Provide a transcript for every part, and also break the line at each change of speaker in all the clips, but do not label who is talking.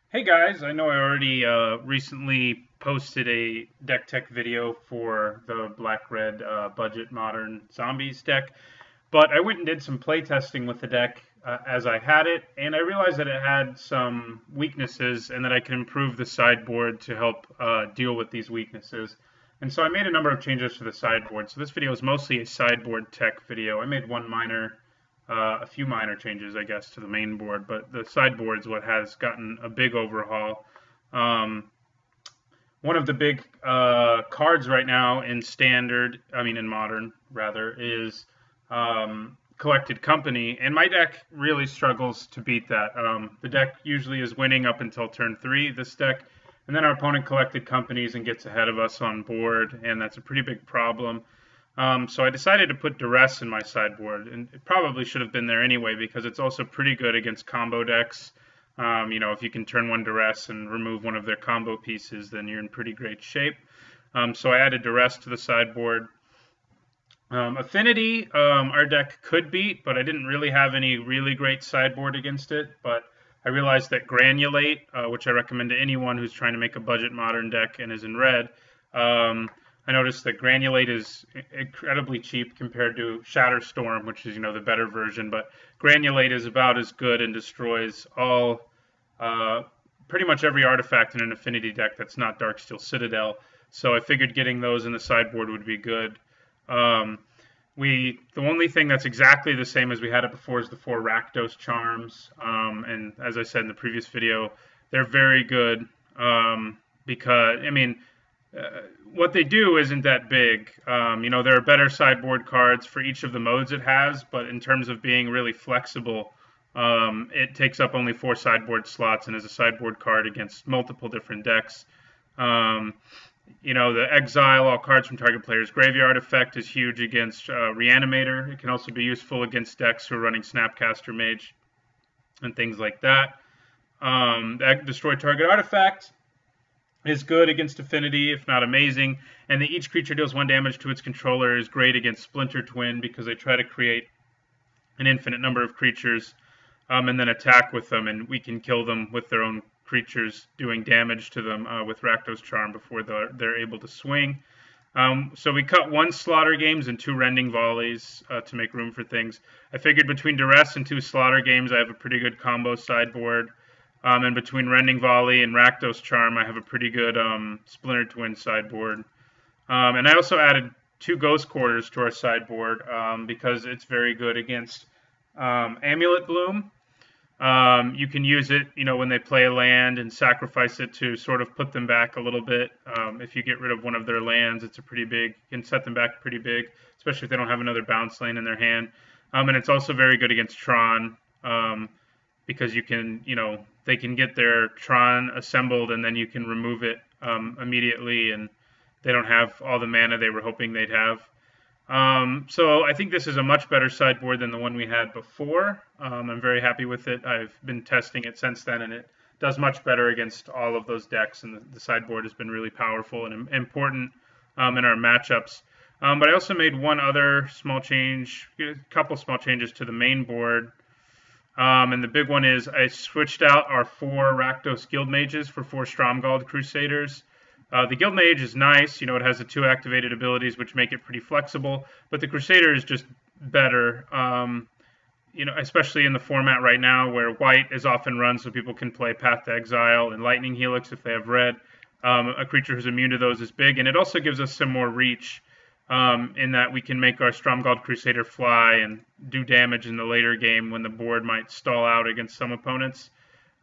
Hey guys, I know I already recently posted a deck tech video for the Black Red budget modern zombies deck, but I went and did some play testing with the deck as I had it, and I realized that it had some weaknesses and that I could improve the sideboard to help deal with these weaknesses. And so I made a number of changes to the sideboard. So this video is mostly a sideboard tech video. I made a few minor changes, I guess, to the main board, but the sideboard is what has gotten a big overhaul. Um, One of the big cards right now in standard, I mean in modern rather, is collected company, and my deck really struggles to beat that. The deck usually is winning up until turn 3, this deck, and then our opponent collected companies and gets ahead of us on board, and that's a pretty big problem. So I decided to put Duress in my sideboard, and it probably should have been there anyway because it's also pretty good against combo decks. If you can turn one Duress and remove one of their combo pieces, then you're in pretty great shape. So I added Duress to the sideboard. Affinity, our deck could beat, but I didn't really have any really great sideboard against it. But I realized that Granulate, which I recommend to anyone who's trying to make a budget modern deck and is in red, I noticed that Granulate is incredibly cheap compared to Shatterstorm, which is the better version. But Granulate is about as good and destroys all pretty much every artifact in an affinity deck that's not Darksteel Citadel. So I figured getting those in the sideboard would be good. Um, the only thing that's exactly the same as we had it before is the 4 Rakdos charms. And as I said in the previous video, they're very good because what they do isn't that big. There are better sideboard cards for each of the modes it has, but in terms of being really flexible, it takes up only 4 sideboard slots and is a sideboard card against multiple different decks. The exile all cards from target player's graveyard effect is huge against Reanimator. It can also be useful against decks who are running Snapcaster Mage and things like that. Destroy target artifact is good against Affinity, if not amazing. And the each creature deals 1 damage to its controller is great against Splinter Twin because they try to create an infinite number of creatures and then attack with them, and we can kill them with their own creatures doing damage to them with Rakdos Charm before they're able to swing. So we cut 1 Slaughter Games and 2 Rending Volleys to make room for things. I figured between Duress and 2 Slaughter Games, I have a pretty good combo sideboard. And between Rending Volley and Rakdos Charm, I have a pretty good Splinter Twin sideboard. And I also added 2 Ghost Quarters to our sideboard because it's very good against Amulet Bloom. You can use it, when they play a land and sacrifice it to sort of put them back a little bit. If you get rid of one of their lands, it's you can set them back pretty big, especially if they don't have another bounce land in their hand. And it's also very good against Tron because they can get their Tron assembled and then you can remove it immediately, and they don't have all the mana they were hoping they'd have. So I think this is a much better sideboard than the one we had before. I'm very happy with it. I've been testing it since then, and it does much better against all of those decks, and the sideboard has been really powerful and important in our matchups. But I also made one other small change, a couple small changes to the main board. And the big one is I switched out our 4 Rakdos Guild Mages for 4 Stromgald Crusaders. The Guild Mage is nice. It has the 2 activated abilities, which make it pretty flexible. But the Crusader is just better, especially in the format right now where white is often run so people can play Path to Exile and Lightning Helix if they have red. A creature who's immune to those is big. And it also gives us some more reach in that we can make our Stromgald Crusader fly and do damage in the later game when the board might stall out against some opponents.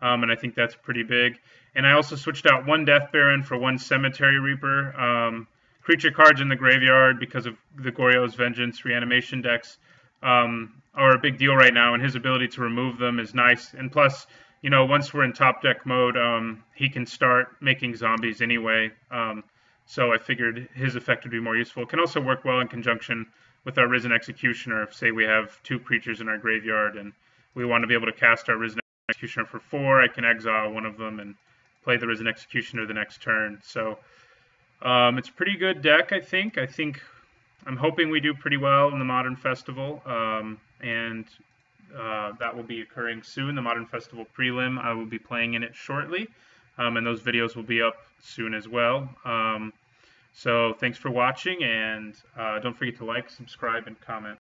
And I think that's pretty big. And I also switched out 1 Death Baron for 1 Cemetery Reaper. Creature cards in the graveyard, because of the Goryo's Vengeance reanimation decks, are a big deal right now, and his ability to remove them is nice. And plus, once we're in top deck mode, he can start making zombies anyway. So I figured his effect would be more useful. It can also work well in conjunction with our Risen Executioner. If, say, we have 2 creatures in our graveyard and we want to be able to cast our Risen Executioner for 4, I can exile one of them and play the Risen Executioner the next turn. So it's a pretty good deck, I think. I'm hoping we do pretty well in the Modern Festival. And that will be occurring soon. The Modern Festival Prelim, I will be playing in it shortly, and those videos will be up soon as well. So thanks for watching, and don't forget to like, subscribe, and comment.